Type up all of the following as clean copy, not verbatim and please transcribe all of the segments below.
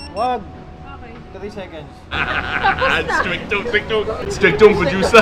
Wag. Okay. 3 seconds. Strict yung producer.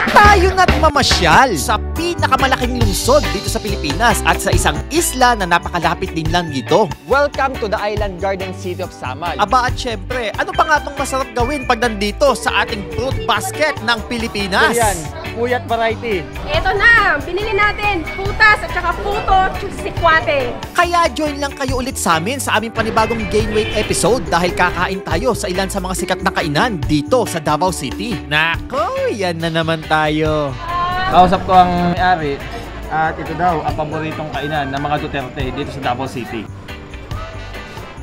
Tayo na't mamasyal sa pinakamalaking lungsod dito sa Pilipinas at sa isang isla na napakalapit din lang dito. Welcome to the Island Garden City of Samar. Aba at syempre, ano pa nga bang masarap gawin pag nandito sa ating fruit basket ng Pilipinas? Yan, puyat variety. Ito na, binili natin putas at saka puto sikwate. Kaya join lang kayo ulit sa amin sa aming panibagong Gain Weight episode dahil kakain tayo sa ilan sa mga sikat na kainan dito sa Davao City. Nako, yan na naman tayo. Kausap ko ang may-ari at ito daw ang paboritong kainan ng mga Duterte dito sa Davao City.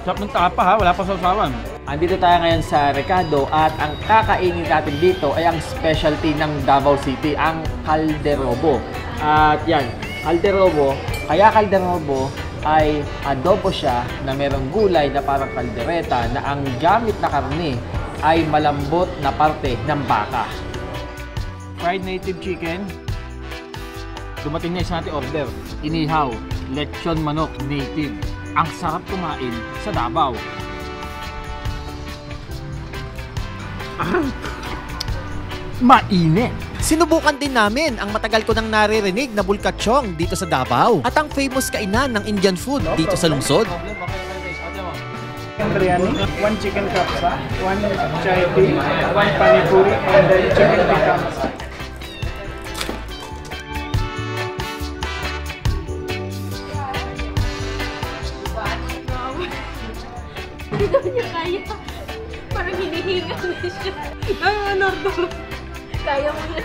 Sarap ng tapa ha, wala pa sausawan. Andito tayo ngayon sa Recado at ang kakainin natin dito ay ang specialty ng Davao City, ang kalderobo. At yan, kalderobo, kaya kalderobo ay adobo siya na merong gulay na parang kaldereta na ang gamit na karne ay malambot na parte ng baka. Fried native chicken. Dumating na isang natin order. Inihaw, lechon manok native. Ang sarap kumain sa Davao. Mainit. Sinubukan din namin ang matagal ko nang naririnig na bulkachong dito sa Davao at ang famous kainan ng Indian food dito sa lungsod. Biryani, 1 chicken kapsa, 1 chai tea, 1 panipuri, and then chicken tikka masala. Hindi daw niya kaya. Parang hinihinga na siya. Ano ba? Kaya mo na.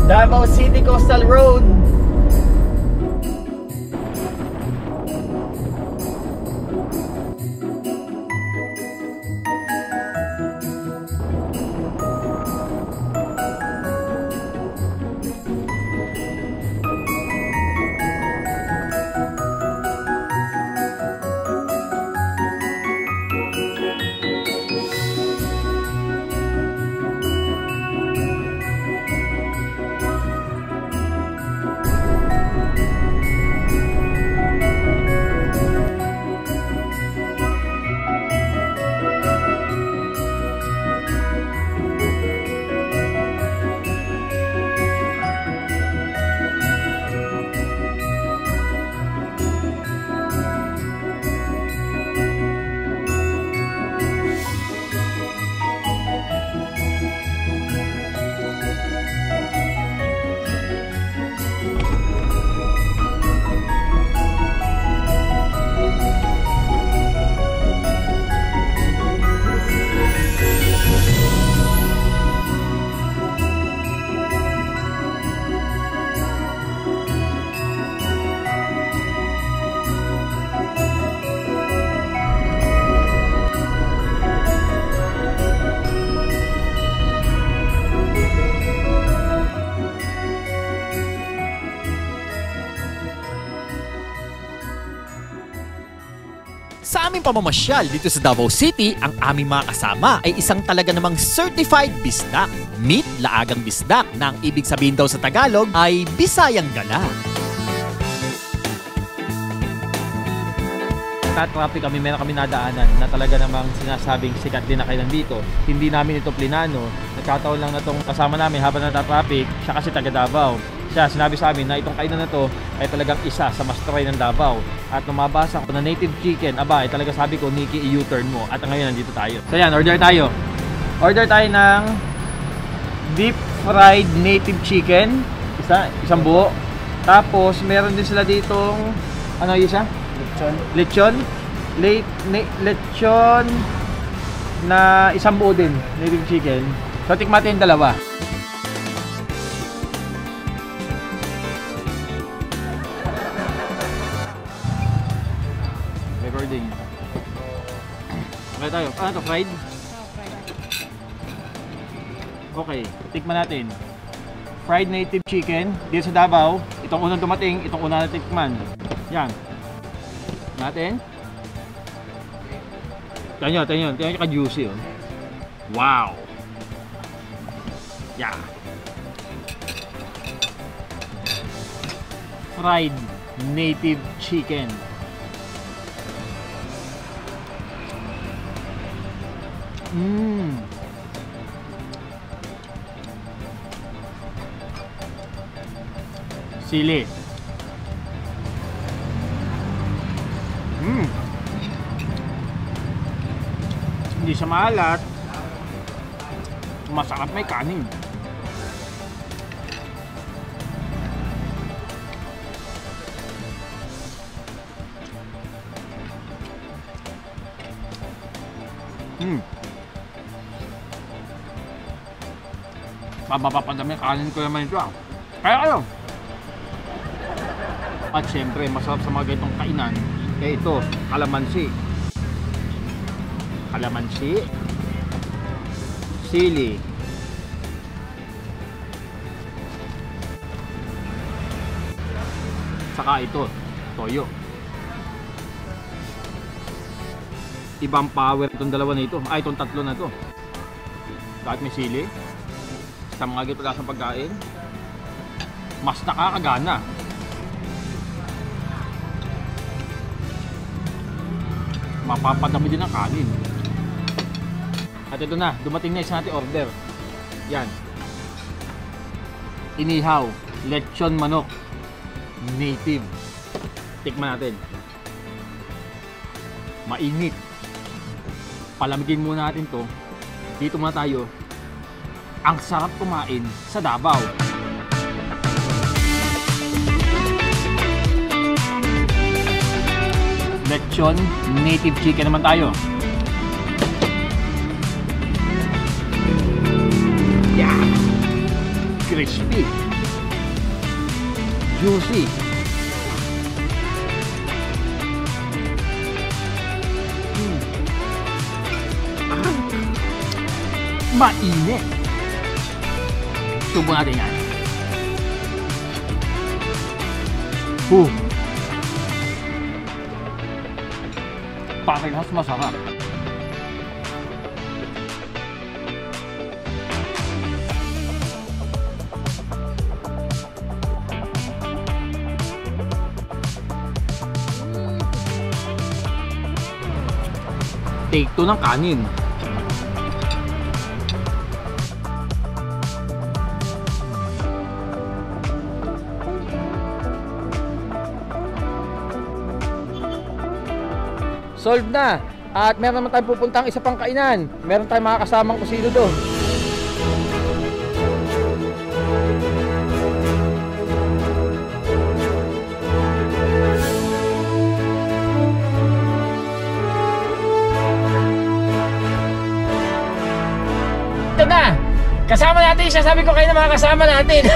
Davao City Coastal Road. Sa aming pamamasyal dito sa Davao City, ang aming mga kasama ay isang talaga namang certified bisdak. Meat laagang bisdak na ang ibig sabihin daw sa Tagalog ay Bisayang Gala. Traffic kami, meron kami nadaanan na talaga namang sinasabing sikat din na kainan dito. Hindi namin ito plinano. Nagkataon lang na itong kasama namin habang nata-traffic, siya kasi taga Davao. Siya sinabi sa amin na itong kainan na to ay talagang isa sa must try ng Davao. At nung mabasa ko na native chicken, aba ay talaga sabi ko, Nikki, i-U-turn mo. At ngayon nandito tayo. So yan, order tayo. Order tayo ng deep fried native chicken. Isang buo. Tapos meron din sila ditong, ano yung isa? Lechon na isang buo din, native chicken. So tikman natin yung dalawa. Recording. Okay tayo. Ano to? Fried? Okay, tikman natin. Fried native chicken dito sa Davao. Itong unang dumating, itong unang natikman. Yan. Natin. Tingnan nyo ka-juicy, oh. Wow! Yeah! Fried native chicken. Sili. Hindi siya maalat. Masarap, may kanin. Mapapadami kanin ko naman ito, ah. Kaya kayo. At syempre, masarap sa mga ganitong kainan. Kaya ito, kalamansi. Sili. Saka ito, toyo. Ibang power itong dalawa na ito. Ay, itong tatlo na ito. Kahit may sili, sa mga ganitong lasang pagkain, mas nakakagana. Mapapadami din ang kanin. At ito na, dumating na isa natin order. Yan. Inihaw, lechon manok, native. Tikman natin. Mainit. Palamigin muna natin to. Dito muna tayo. Ang sarap kumain sa Davao. Lechon native chicken naman tayo. Yeah! Crispy. Juicy. Mainit. Subo natin yan. Parehas masarap. Take 2 ng kanin. Solved na. At meron naman tayong pupuntang isa pang kainan. Meron tayong mga kasamang kusino doon. Ito na. Kasama natin siya. Sabi ko kayo na mga kasama natin.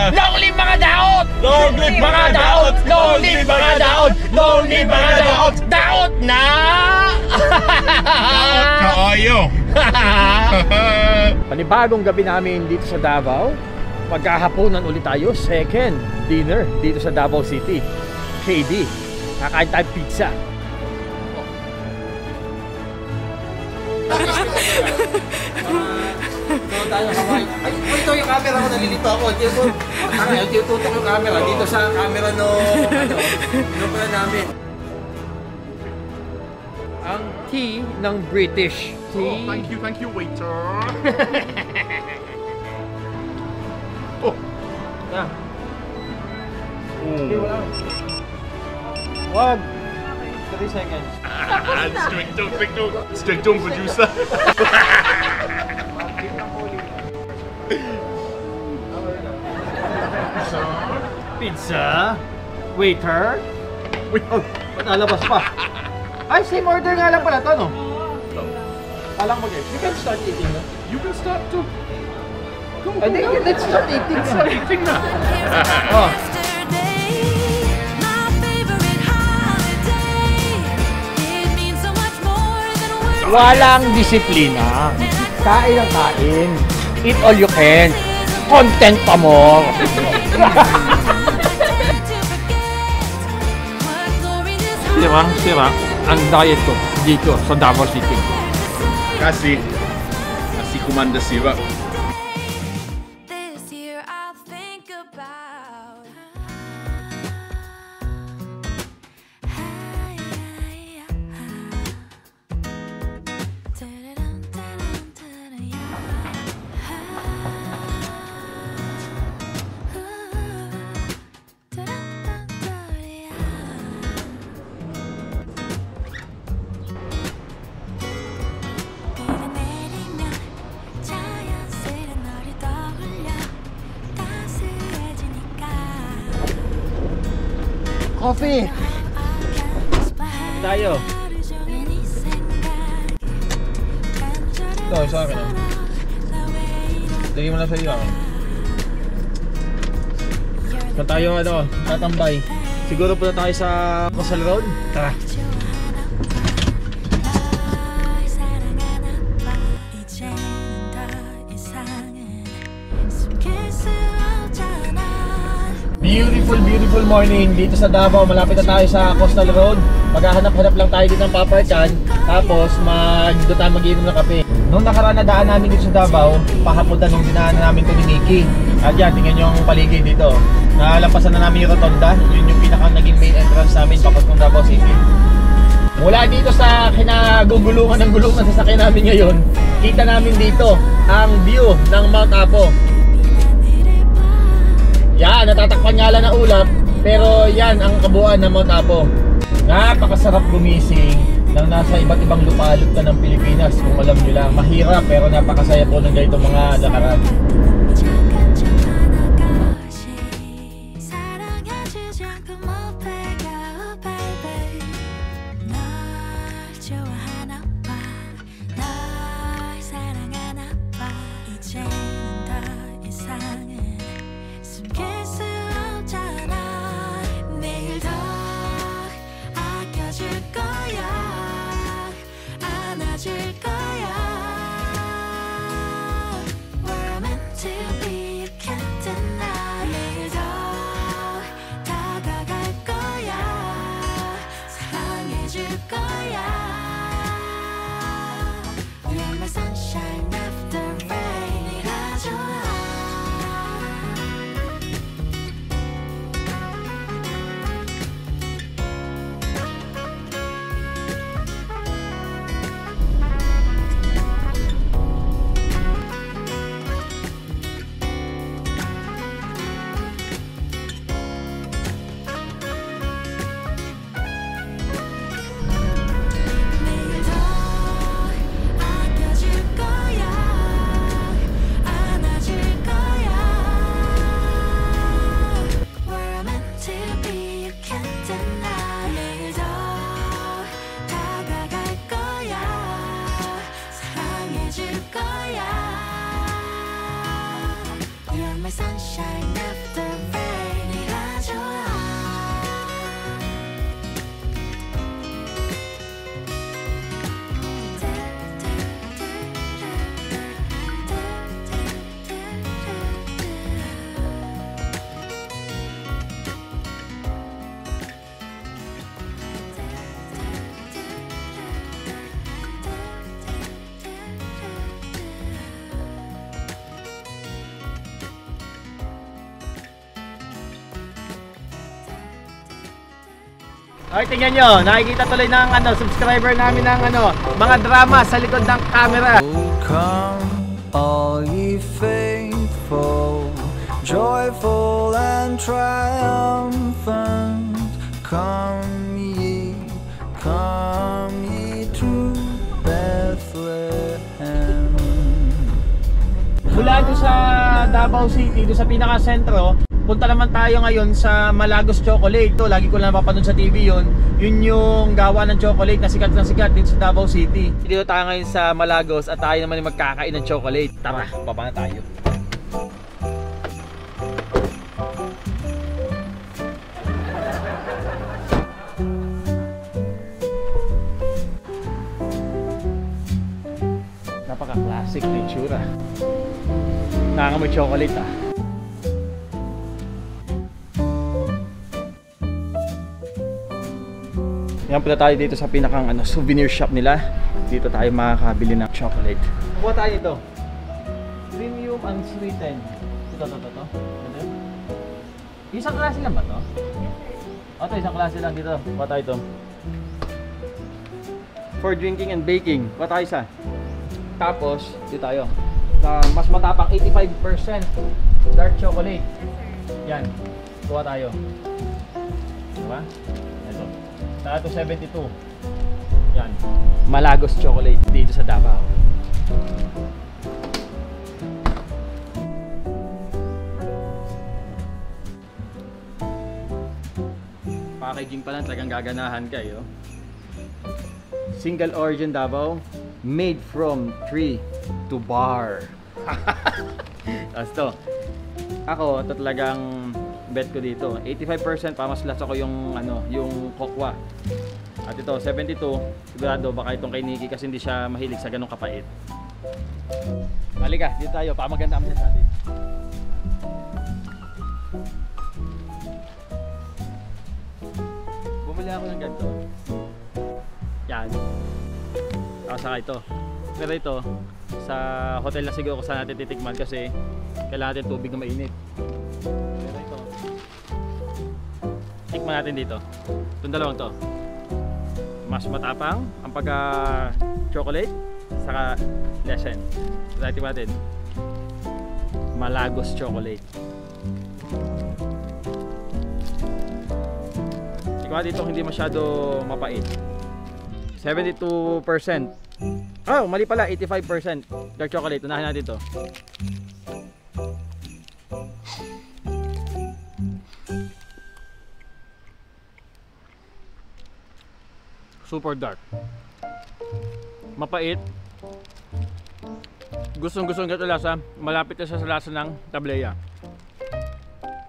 Long live mga daot! Long live mga daot! Long live mga daot! Long live mga daot! Daot na! Daot kaayo! Panibagong gabi namin dito sa Davao. Magkahaponan ulit tayo. Second dinner dito sa Davao City. KD. Kakain tayo pizza. So tayo kamay. Ay, ito yung camera ko, nalilito ako. Tinututok yung camera dito sa camera no pala namin. Ang tea ng British. Tea. Oh, thank you, waiter. Oh. Yeah. Wag. 3 seconds. Strict don't producer. Pizza? Waiter? Wait, oh, ba't nalabas pa? Ay, same order nga lang pala to, no? Alang mo, guys. You can start eating, no? You can start to. Go, I think let's start eating. Start eating na. Oh. Walang disiplina. Kain ang kain. Eat all you can. Content pa mo. Diba? Ang diet ko. dito sa Davao City. Kasi kumanda siya. This year I'll think about Coffee! Tayo. Ito, sa akin. Lagyan mo na sa iyo. Saan tayo tatambay? Siguro punta tayo sa Coastal Road? Tara. Beautiful morning dito sa Davao. Malapit na tayo sa Coastal Road. Maghahanap-hanap lang tayo dito ng paparkan. Tapos doon tayo mag-inom ng kape. Nung nakaraan na daan namin dito sa Davao, pahapunta nung dinaanan namin ito ni Nikki. At yan, tingnan nyo ang paligid dito. Nalampasan na namin yung rotonda. Yun yung pinaka naging main entrance namin papuntang Davao City. Mula dito sa kinagugulungan ng gulungan sa sasakyan namin ngayon, kita namin dito ang view ng Mount Apo. Yan, natatakpan nga lang na ulap, pero yan ang kabuuan ng Mount Apo. Napakasarap gumising nang nasa iba't ibang lupalop ka ng Pilipinas. Kung alam nyo lang, mahirap pero napakasaya po ng ganitong mga lakaran. Ay, tingnan nyo, nakikita tuloy ng subscriber namin ng mga drama sa likod ng camera. Come, all ye faithful, joyful and triumphant. Come ye to Bethlehem. Mula doon sa Davao City, doon sa pinaka-sentro, punta naman tayo ngayon sa Malagos Chocolate. Ito, lagi ko lang napapanood sa TV yun. Yun yung gawa ng chocolate na sikat dito sa Davao City. Dito tayo ngayon sa Malagos at tayo naman yung magkakain ng chocolate. Tara, baba na tayo. Napaka-classic na itsura. Nakakamoy chocolate ah. Yan pala tayo dito sa pinakang souvenir shop nila. Dito tayo makakabili ng chocolate. Kuha tayo ito. Premium unsweetened. Ito. Isang klase lang ba to? Ito, isang klase lang dito. Kuha tayo ito. For drinking and baking. Kuha tayo isa. Tapos, dito tayo. Mas matapang 85% dark chocolate. Yan. Kuha tayo. Diba? Ito. Saka ito 72. Yan. Malagos chocolate dito sa Davao. Packaging pa lang talagang gaganahan kayo. Single origin Davao, made from tree to bar. Tapos to. Ako, ito talagang bet ko dito. 85% pamaslas ako yung yung kokwa. At ito 72, sigurado baka itong kay Nikki kasi hindi siya mahilig sa ganong kapait. Halika, dito tayo, pamaganda mo sa atin. Bumili ako ng ganito. Yan. Tapos saka ito. Pero ito, sa hotel na siguro kung saan natin titikman kasi kailangan natin tubig na mainit. Pero ito, tikman natin dito. Itong dalawang to. Mas matapang ang pagka-chocolate saka lesen. So, tikman natin. Malagos chocolate. Tikman dito hindi masyado mapait. 72%. Oh, mali pala, 85% dark chocolate. Unahin natin ito. Super dark. Mapait. Gustong-gustong gato lasa. Malapit na sa lasa ng tableya.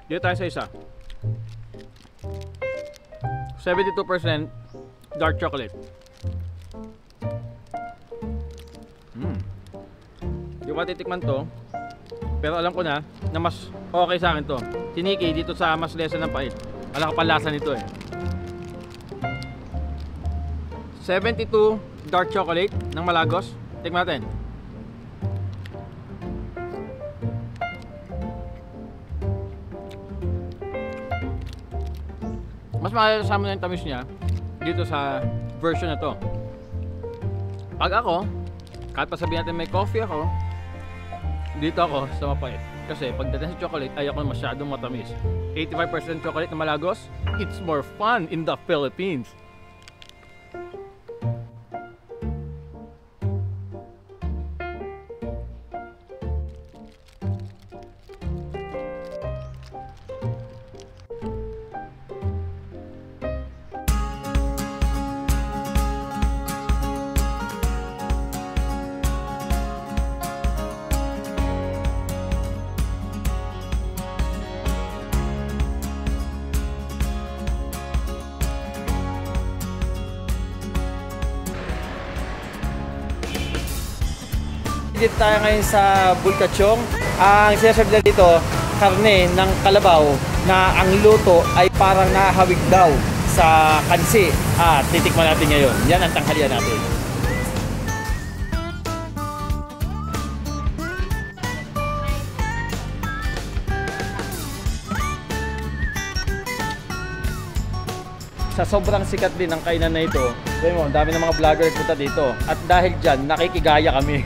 Dito tayo sa isa. 72% dark chocolate. Hindi ko matitikman to, pero alam ko na mas okay sa akin to. Si Nikki dito sa mas lesa ng pait. Alam ko pa lasa nito eh. 72 dark chocolate ng Malagos. Tikman natin. Mas makakasama na yung tamis niya dito sa version na to. Pag ako, kahit pa sabihin natin may coffee ako, dito ako sa mapait. Kasi pagdating sa chocolate, ayoko masyadong matamis. 85% chocolate na Malagos, it's more fun in the Philippines. Dito tayo ngayon sa Bulkachong. Ang sinasabi nila dito, karne ng kalabaw na ang luto ay parang nahawig daw sa kansi. At titikman natin ngayon. Yan ang tanghalian natin. Sa sobrang sikat din ng kainan na ito, sabi mo, ang dami ng mga vlogger punta dito. At dahil dyan, nakikigaya kami.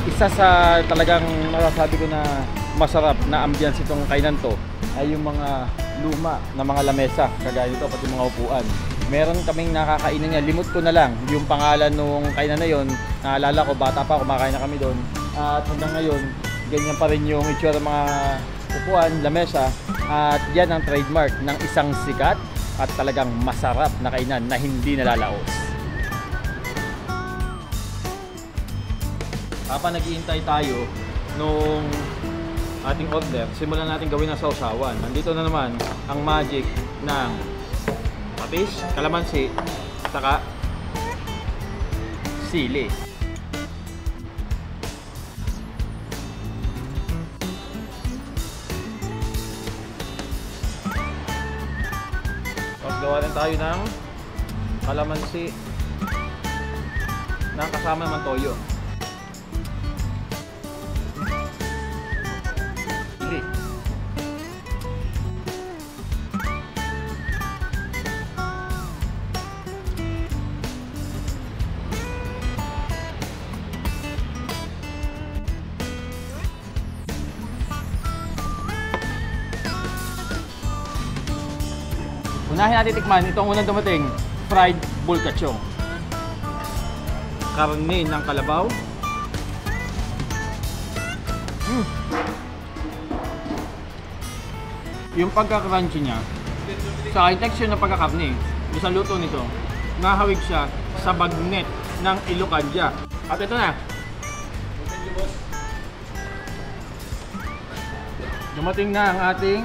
Isa sa talagang masasabi ko na masarap na ambience itong kainan to ay yung mga luma na mga lamesa. Kagaya nito, pati mga upuan. Meron kaming nakakainan niya. Limot ko na lang yung pangalan nung kainan na yon. Naalala ko, bata pa, kumakain na kami doon. At hanggang ngayon, ganyan pa rin yung itsura ng mga upuan, lamesa. At yan ang trademark ng isang sikat at talagang masarap na kainan na hindi nalalaos. Habang naghihintay tayo nung ating order, simulan natin gawin ang sausawan. Nandito na naman ang magic ng patis, kalamansi, saka sili. Gawa rin tayo ng kalamansi na kasama naman toyo. Chili. Unahin natin tikman itong unang dumating, fried bulkachong. Karne ng kalabaw. Yung pagka-crunchy niya, sa texture ng pagkakarne, sa luto nito, nahawig siya sa bagnet ng Ilocanja. At ito na. Dumating na ang ating,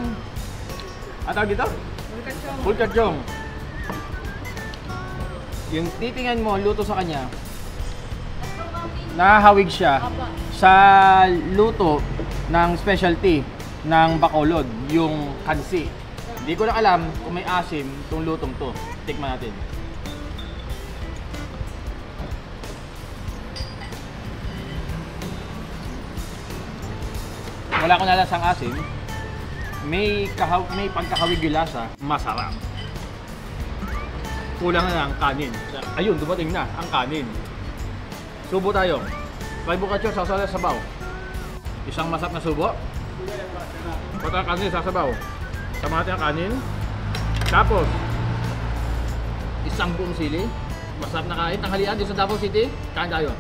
tawag dito? Bulkachong. Yung titingnan mo, luto sa kanya, nahahawig siya sa luto ng specialty ng Bacolod, yung kansi. Hindi ko lang alam kung may asim itong lutong to. Tikman natin. Wala ko nalasang asim. May pagkahawig yung lasa, masarap. Kulang na ang kanin. Ayun, dumating na ang kanin. Subo tayo. Fried bulkachong sasala sa sabaw. Isang masarap na subo. Pata kanin sasabaw. Sama natin ang kanin. Tapos isang buong sili. Masarap na kain. Tanghalian dito sa Davao City. Kain tayo.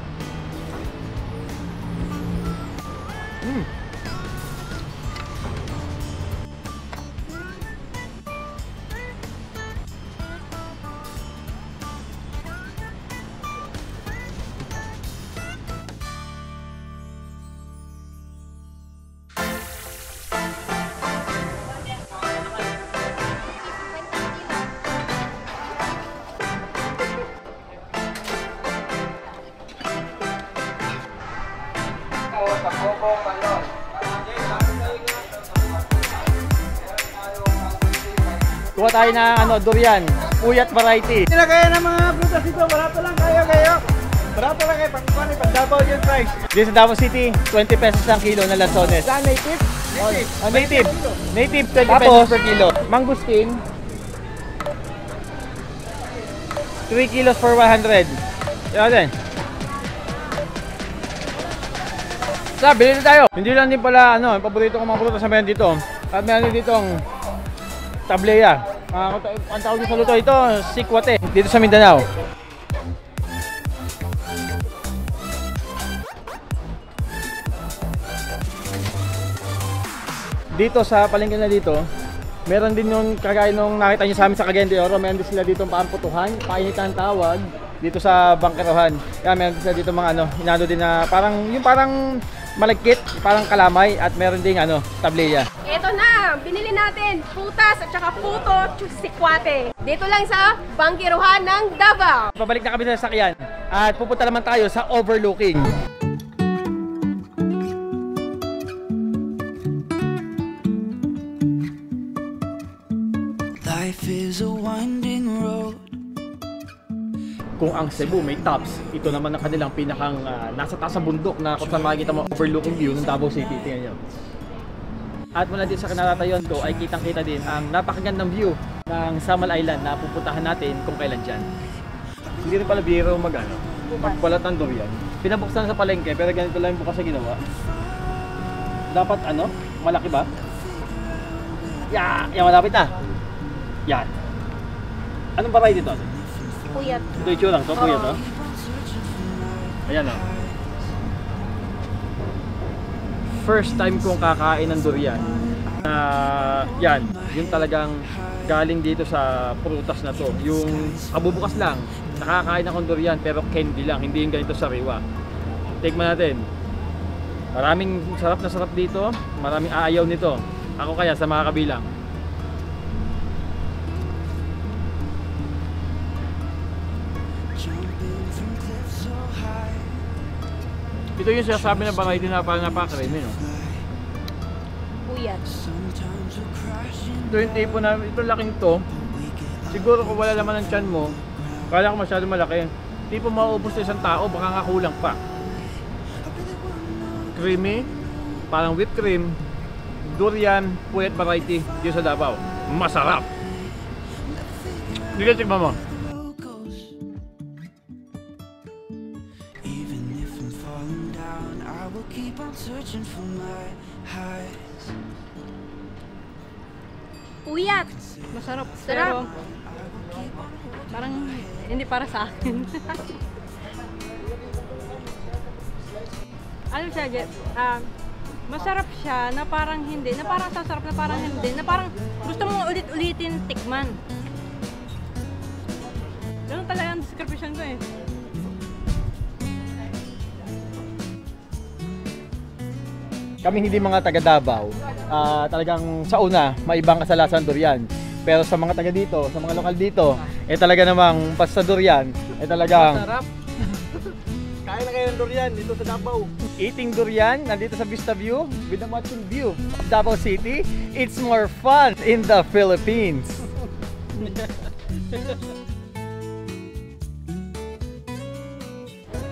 Kuha tayo ng durian, puyat variety. Hindi na kaya ng mga prutas dito, barato lang kayo. Barato lang kayo, pag Davao yung price. Dito sa Davao City, 20 pesos ang kilo na lansones. Saan native? Native. Native, 20 pesos per kilo. Mangustin, 3 kilos for 100. Yan din. Sa, bili na tayo. Hindi lang din pala, yung paborito kong mga prutas na meron dito. At meron din ditong tableya. Ang tawag sa luto ito, sikwate. Dito sa Mindanao. Dito sa palengke na dito, meron din yung kagaya nung nakita nyo sa amin sa Cagayan de Oro. Meron din sila dito paamputuhan, painitan tawag. Dito sa bangkerohan. Kaya meron din sila dito mga inano din na parang malagkit, parang kalamay, at meron ding tableya. Ito na, binili natin putas at saka puto sikwate. Dito lang sa bangkiruhan ng Davao. Pabalik na kami sa sasakyan at pupunta naman tayo sa overlooking. Life is a winding road. Kung ang Cebu may tops, ito naman ang kanilang pinakang nasa taas ng bundok na kung saan makikita mo overlooking view ng Davao City. Tingnan nyo. At mula din sa kinaratayon ko ay kitang-kita din ang napakagandang view ng Samal Island na pupuntahan natin kung kailan dyan. Hindi rin pala biro magbalat ng durian. Pinabuksan sa palengke pero ganito lang yung bukas na ginawa. Dapat malaki ba? Yan, malapit na. Yan. Anong variety dito? Puyat. Ito yung lang, puyat to. Ayan First time kong kakain ng durian. Yan, yung talagang galing dito sa prutas na to. Yung kabubukas lang, nakakain akong durian pero candy lang, hindi yung ganito sariwa. Tikman natin. Maraming sarap na sarap dito, maraming aayaw nito. Ako kaya sa mga kabilang. Ito yung sinasabi na variety na parang napaka-creamy, no? Puyat. Sometimes we're crashing. Ito yung tipo na, ito laking to, Siguro kung wala laman ng tiyan mo, kala ko masyado malaki. Di po mauubos sa isang tao, baka nga kulang pa. Creamy, parang whipped cream, durian, puwet variety dito sa Davao. Masarap! Hindi ka tikman mo. Even if I'm falling down, I will keep on searching for my highs. Puyat! Masarap. Sarap. Pero parang hindi para sa akin. Ano siya, Jet? Masarap siya na parang hindi, na parang sasarap na parang hindi, na parang gusto mong ulit-ulitin tikman. Ganun talaga ang description ko eh. Kaming hindi mga taga Davao, talagang sa una, maibang kasalasan durian. Pero sa mga taga dito, sa mga lokal dito, talaga namang basta durian, talagang masarap. Kain na kayo ng durian dito sa Davao. Eating durian, nandito sa Vista View, with a matching view of Davao City. It's more fun in the Philippines.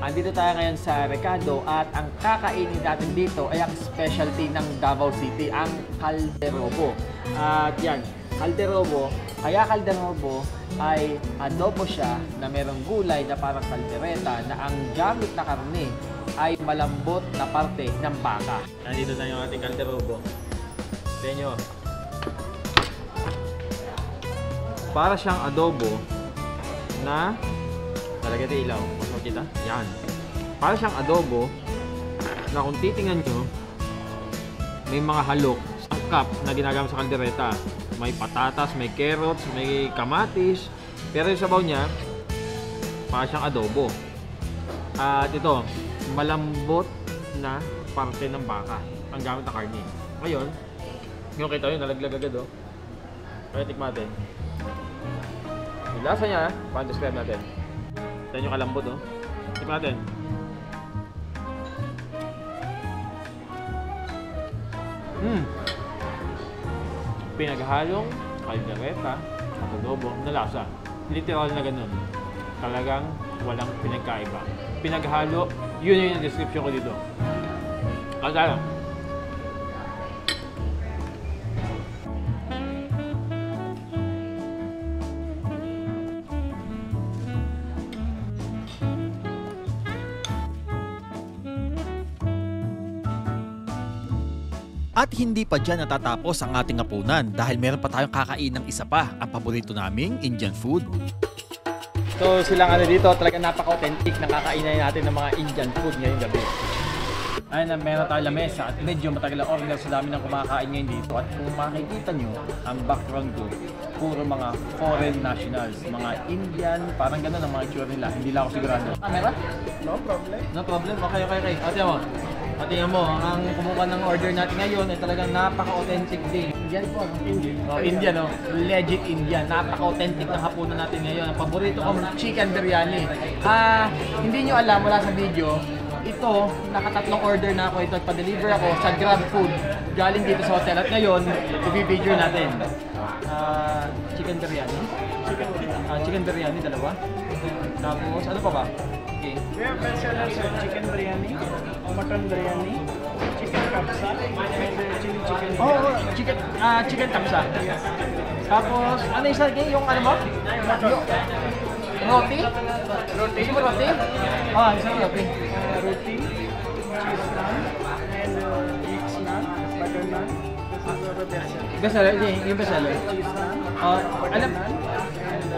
Andito tayo ngayon sa Recado at ang kakainin natin dito ay ang specialty ng Davao City, ang calderobo. At yan, calderobo, kaya calderobo ay adobo siya na merong gulay na parang kaldereta na ang gamit na karne ay malambot na parte ng baka. Nandito na yung ating calderobo. Tignan nyo. Para siyang adobo na talaga di ilaw. Mas makita? Yan. Para siyang adobo na kung titingnan nyo, may mga halok, sangkap na ginagamit sa kaldereta. May patatas, may carrots, may kamatis. Pero yung sabaw niya, para siyang adobo. At ito, malambot na parte ng baka ang gamit na karne. Ngayon, yung kita yun, nalaglag agad oh. Kaya tikman natin. Yung lasa niya, paano describe natin? Ito yung kalambot oh. Tikman natin. Pinaghalong kaldereta at adobo na lasa. Literal na ganun. Talagang walang pinagkaiba. Pinaghalo, yun yung description ko dito. Kaya At hindi pa dyan natatapos ang ating hapunan dahil meron pa tayong kakain ng isa pa, ang paborito naming Indian food. so silang dito, talaga napaka-authentic na kakainin natin ng mga Indian food ngayong gabi. Ayun, meron tayo lamesa at medyo matagal ang order sa dami ng kumakain ngayon dito. At kung makikita nyo, ang background ko, puro mga foreign nationals, mga Indian, parang gano'n ang mga itsura nila. Hindi lang ako sigurado. Camera? No problem. No problem. Okay. Ate mo. Tingnan mo, ang kumuha ng order natin ngayon ay talagang napaka-authentic din. Indian po, no? Indian. Oh, Indian, no? Legit Indian. Napaka-authentic ng hapunan natin ngayon. Ang paborito kong chicken biryani. Hindi nyo alam, wala sa video, ito, nakatatlong order na ako ito at pa-deliver ako sa Grab Food galing dito sa hotel. At ngayon, i-video natin. Chicken biryani. Chicken biryani, dalawa. Tapos, ano pa ba? Okay. We have bestsellers chicken biryani, mutton biryani, chicken kapsa, and chili chicken. Oh, chicken kapsa. Yes. Tapos, ano yung isa yung ano mo? Roti? Roti? Gusto mo roti? Isang roti. Roti, cheese naan, and mixed naan, butter naan. This is our bestseller. Bestseller? Yung bestseller? Cheese naan, butter Alam? naan, and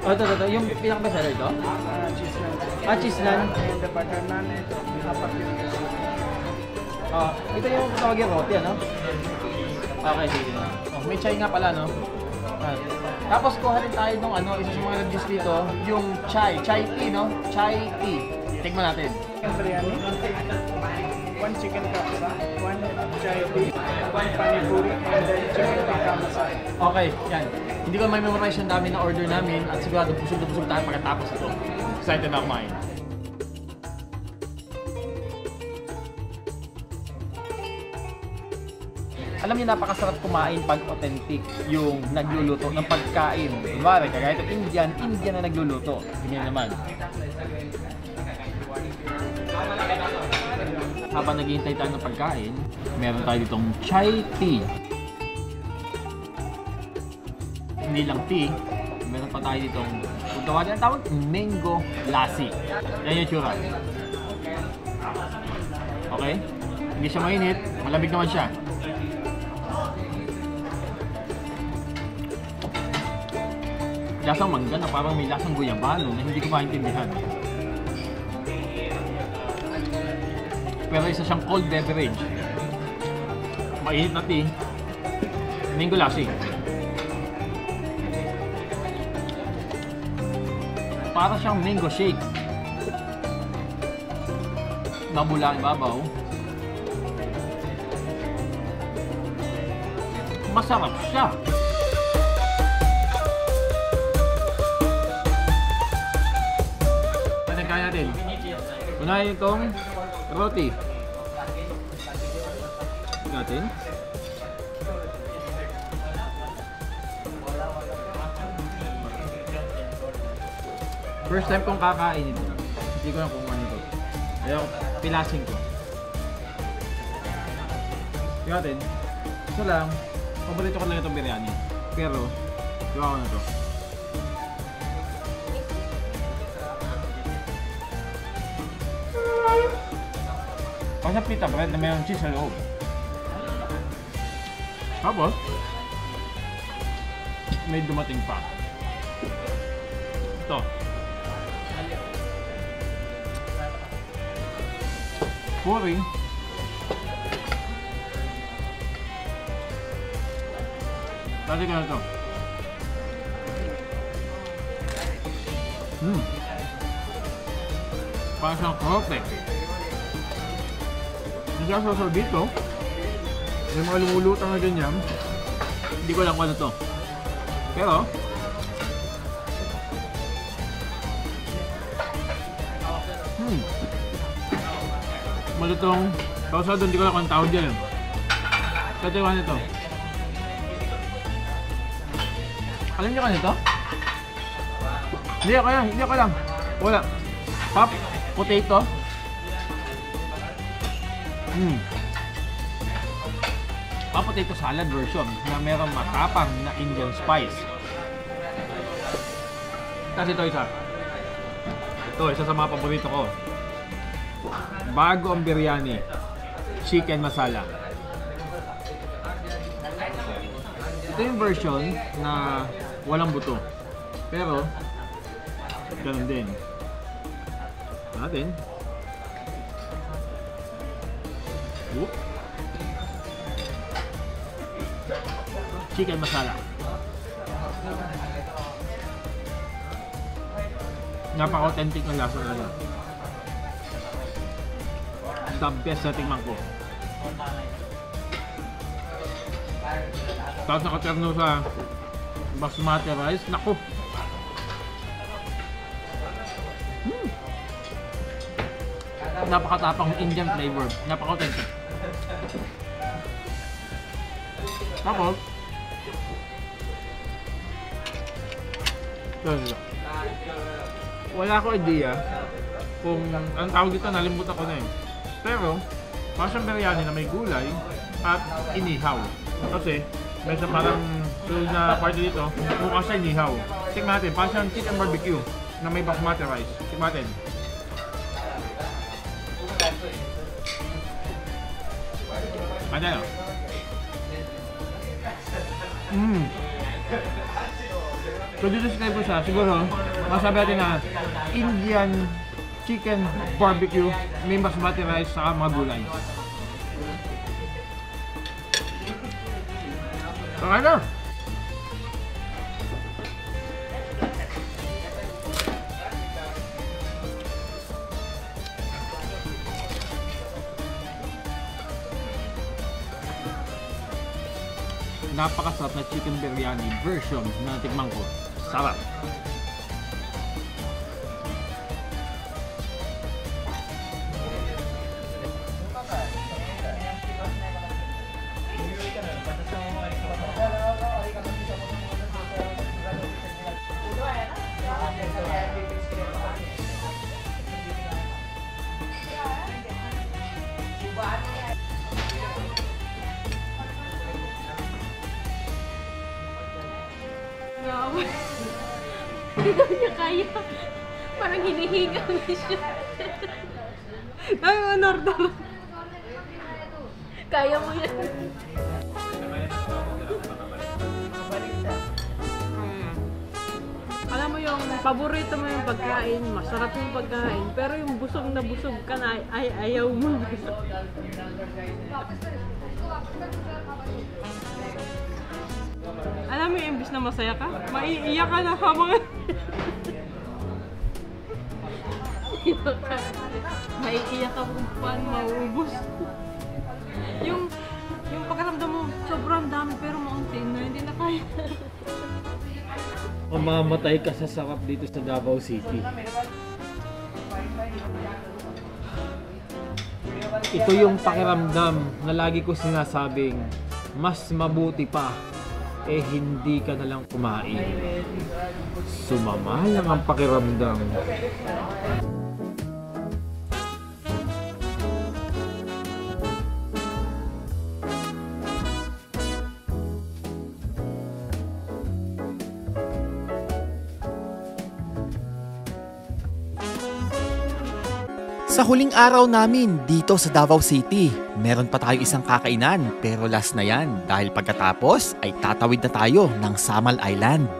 Ito. Yung pinaka-bestseller ito? cheese naan. Cheese naan. And the butter naan and apat yung Ito yung tawag yung roti, ano? Okay, sige. May chai nga pala, no? Tapos kuha rin tayo nung isa sa mga nag-juice dito, yung chai tea, no? Chai tea. Tikman natin. chicken biryani, 1 chicken kapsa, 1 chai tea, 1 panipuri, and chicken tikka masala. Okay, yan. Hindi ko may memorize yung dami ng order namin at sigurado busog tayo pagkatapos ito. Excited na kumain. Alam niyo, napakasarap kumain pag authentic yung nagluluto ng pagkain. Kunwari, kagaya itong Indian na nagluluto. Tingnan naman. Habang naghihintay tayo ng pagkain, meron tayo ditong chai tea. Hindi lang tea, meron pa tayo ditong, kung tawagin ang tawag, mango lassi. Yan yung tsura. Okay? Hindi siya mainit, malamig naman siya. Lasang mangga na parang may lasang guyabano na hindi ko maintindihan. Pero isa siyang cold beverage. Mainit na tea. Mango lassi. Para siyang mango shake. Nabula ang ibabaw. Masarap siya. Kaya natin. Unahin itong roti. Natin. First time kong kakain ito. Hindi ko na kung ano ito. Kaya pilasing ko. Tingnan natin. Ito lang. Paborito ko lang itong biryani. Pero, gawa ko na ito. Kasi pita bread na mayroong cheese sa loob. Tapos, may dumating pa. Ito. Puri. Dati ka na ito. Parang siyang krope. Nagkasasal dito. May mga lumulutang na ganyan. Hindi ko alam kung ano to. Pero, malutong kausado, hindi ko alam kung ang tawag dyan. Sa Taiwan ito. Alam niyo ka nito? Hindi ako lang. Wala. Pop, potato. Potato salad version na merong matapang na Indian spice. Kasi ito isa. Ito, isa sa mga paborito ko. Bago ang biryani, chicken masala. Ito yung version na walang buto. Pero, ganun din. Natin. Whoop. Chicken masala. Napaka-authentic ng lasa talaga. The best na tingnan ko. Tapos nakaterno sa basmati rice. Naku! Napakatapang Indian flavor. Napaka-authentic. Tapos, wala ko idea kung ang tawag dito, nalimutan ko na eh. Pero, parang biryani na may gulay at inihaw. Kasi, may sa parang tulad na party dito, mukha siya inihaw. Tingnan natin, parang siyang chicken barbecue na may basmati rice. Tingnan natin. Ano? So dito sa type siya, siguro masabi natin na Indian chicken barbecue, may basmati rice sa mga gulay. So ano? Napakasarap na chicken biryani version na natikman ko. Sarap! Hindi daw niya kaya. Parang hinihinga na siya. Ay, honor daw. Kaya mo yan. Alam mo yung paborito mo yung pagkain, masarap yung pagkain, pero yung busog na busog ka na ay ayaw mo. Alam mo yung imbis na masaya ka, maiiyak ka na habang... Maiiyak ka kung paano mauubos. yung pagkaramdam mo, sobrang dami pero maunti na, hindi na kaya. Mamamatay ka sa sarap dito sa Davao City. Ito yung pakiramdam na lagi ko sinasabing mas mabuti pa eh hindi ka na lang kumain. Sumama lang ang pakiramdam. Sa huling araw namin dito sa Davao City, meron pa tayo isang kakainan pero last na yan dahil pagkatapos ay tatawid na tayo ng Samal Island.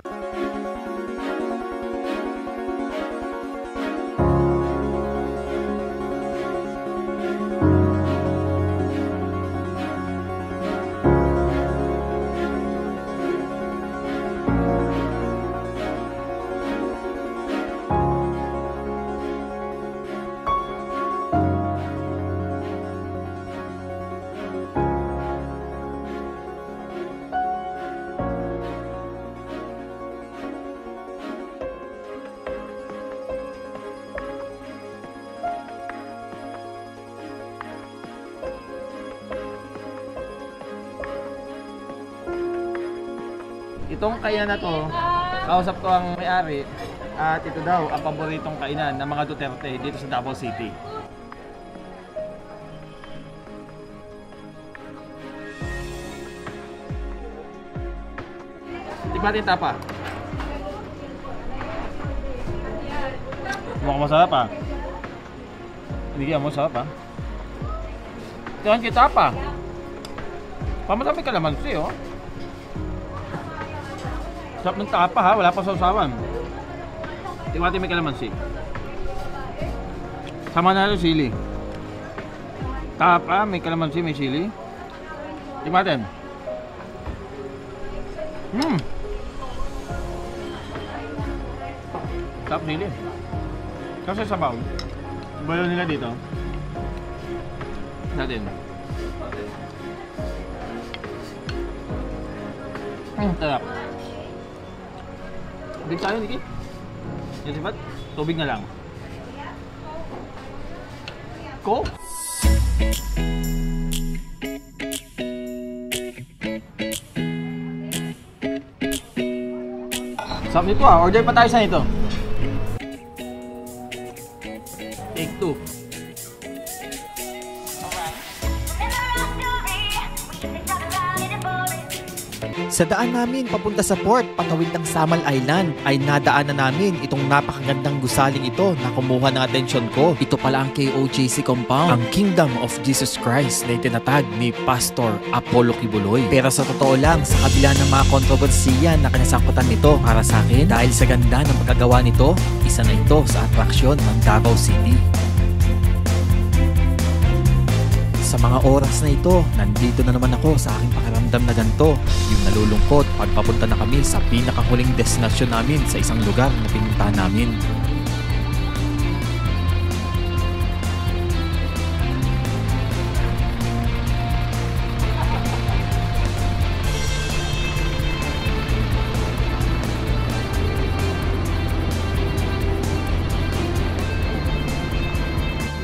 Itong kainan na to, kausap ko ang may-ari at ito daw ang paboritong kainan ng mga Duterte dito sa Davao City. Tikman natin tapa. Mukhang masarap ah. Hindi kaya masarap ah. Tikman kita pa. Pamatami kalamansi oh. Sarap ng tapa ha, wala pa sausawan. Tingnan natin may kalamansi. Sama na rin sili. Tapa, may kalamansi, may sili. Tingnan natin. Sarap sili. Kasi sabaw. Bayo nila dito. Natin. Sarap. Tubig tayo, Niki. Yan sipat, tubig na lang. Coke? Sarap nito ah, order pa tayo sa ito. Take 2. Sa daan namin papunta sa port patawid ng Samal Island ay nadaanan namin itong napakagandang gusaling ito na kumuha ng atensyon ko. Ito pala ang KOJC compound, ang Kingdom of Jesus Christ na itinatag ni Pastor Apollo Kibuloy. Pero sa totoo lang, sa kabila ng mga kontrobersiya na kinasangkutan nito, para sa akin, dahil sa ganda ng pagkagawa nito, isa na ito sa atraksyon ng Davao City. Sa mga oras na ito, nandito na naman ako sa aking pakiramdam na ganito, yung nalulungkot pag papunta na kami sa pinakahuling destinasyon namin sa isang lugar na pinuntahan namin.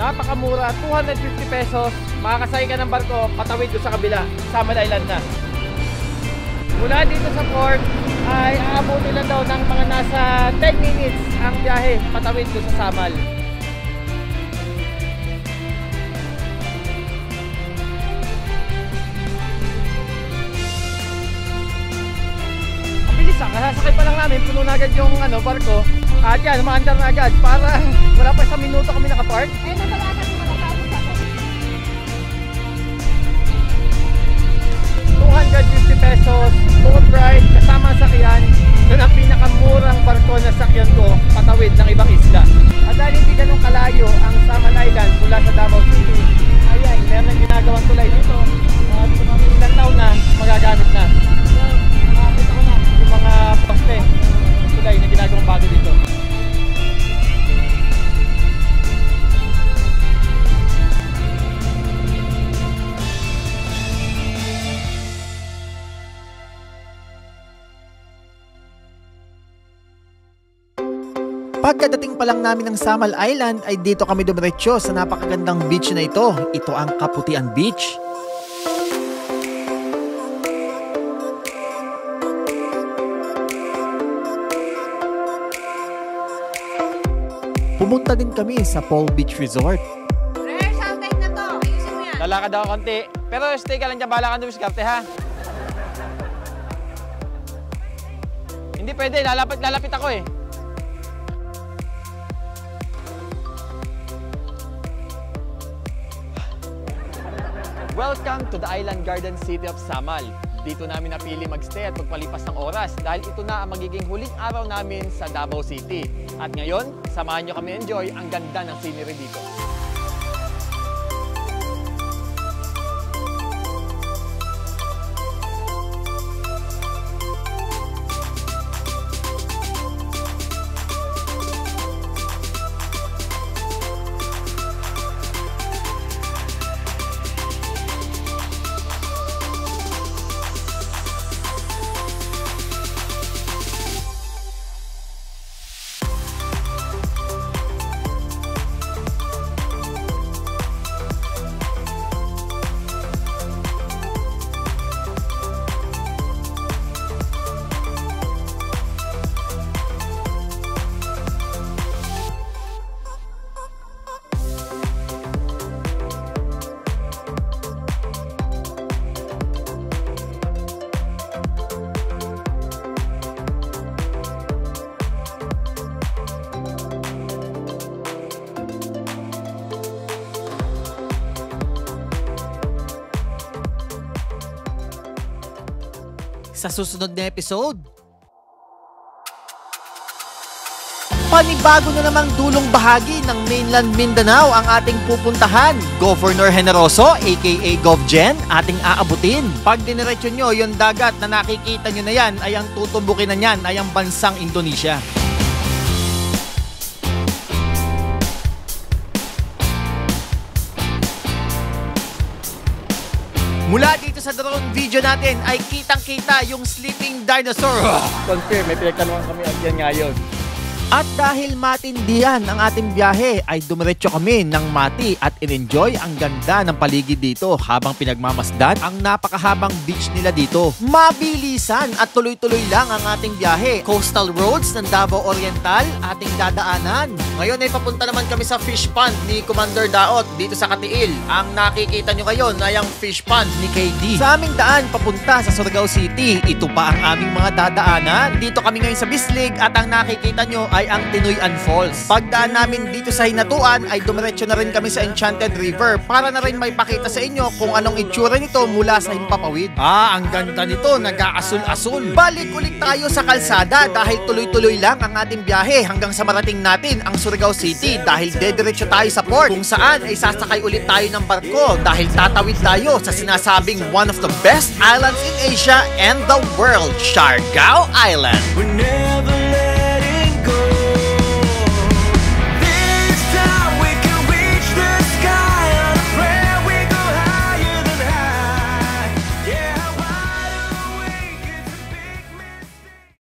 Napakamura, 250 pesos. Makakasakay ka ng barko, patawid doon sa kabila, Samal Island na. Mula dito sa port ay aabutin lang daw ng mga nasa 10 minutes ang biyahe patawid doon sa Samal. Ang bilis ah, Kasasakay pa lang namin, puno na agad yung barko. At yan, umaandar na agad. Parang wala pa isang minuto kami nakapark. Eh, nabalatan mo natapos ako. 250 pesos, boat ride, kasama sakyan. Yun ang pinakamurang barko na sakyan ko, patawid ng ibang isla. At dahil hindi ganun kalayo ang Samal Island mula sa Davao City, ayan, meron nang ginagawang tulay dito. Dito kami ilang taon na magagamit na. Makakita ko na yung mga poste, tulay na ginagawang bago dito. Pagkadating pa lang namin ng Samal Island ay dito kami dumiretso sa napakagandang beach na ito. Ito ang Kaputian Beach. Pumunta din kami sa Paul Beach Resort. Rare, soundbite na to. Ayusin mo yan. Lalakad ako konti. Pero stay ka lang dyan, bahala ka dumiskarte ha. Hindi pwede, lalapit ako eh. Welcome to the Island Garden City of Samal. Dito namin napili magstay at magpalipas ng oras dahil ito na ang magiging huling araw namin sa Davao City. At ngayon, samahan nyo kami enjoy ang ganda ng scenery dito. Sa susunod na episode, panibago na namang dulong bahagi ng mainland Mindanao ang ating pupuntahan. Governor Generoso aka GovGen ating aabutin. Pag diniretso nyo yung dagat na nakikita nyo na yan ay ang tutumbukin na yan ay ang bansang Indonesia. Mula dito sa drone video natin ay kitang-kita yung sleeping dinosaur. Confirm, may pinagtanungan kami at yan nga yun. At dahil matindihan ang ating biyahe ay dumiretso kami ng Mati at in-enjoy ang ganda ng paligid dito habang pinagmamasdan ang napakahabang beach nila dito. Mabilisan at tuloy-tuloy lang ang ating biyahe. Coastal roads ng Davao Oriental ating dadaanan. Ngayon ay papunta naman kami sa fish pond ni Commander Daot dito sa Katiil. Ang nakikita nyo ngayon ay ang fish pond ni KD. Sa aming daan papunta sa Surigao City, ito pa ang aming mga dadaanan. Dito kami ngayon sa Bislig at ang nakikita nyo ay ang Tinuyan Falls. Pagdaan namin dito sa Hinatuan ay dumiretso na rin kami sa Enchanted River para na rin may pakita sa inyo kung anong itsura nito mula sa Himpapawid. Ang ganda nito, nag-aasul-asul. Balik ulit tayo sa kalsada dahil tuloy-tuloy lang ang ating biyahe hanggang sa marating natin ang Surigao City dahil dediretso tayo sa port kung saan ay sasakay ulit tayo ng barko dahil tatawid tayo sa sinasabing one of the best islands in Asia and the world, Siargao Island. Whenever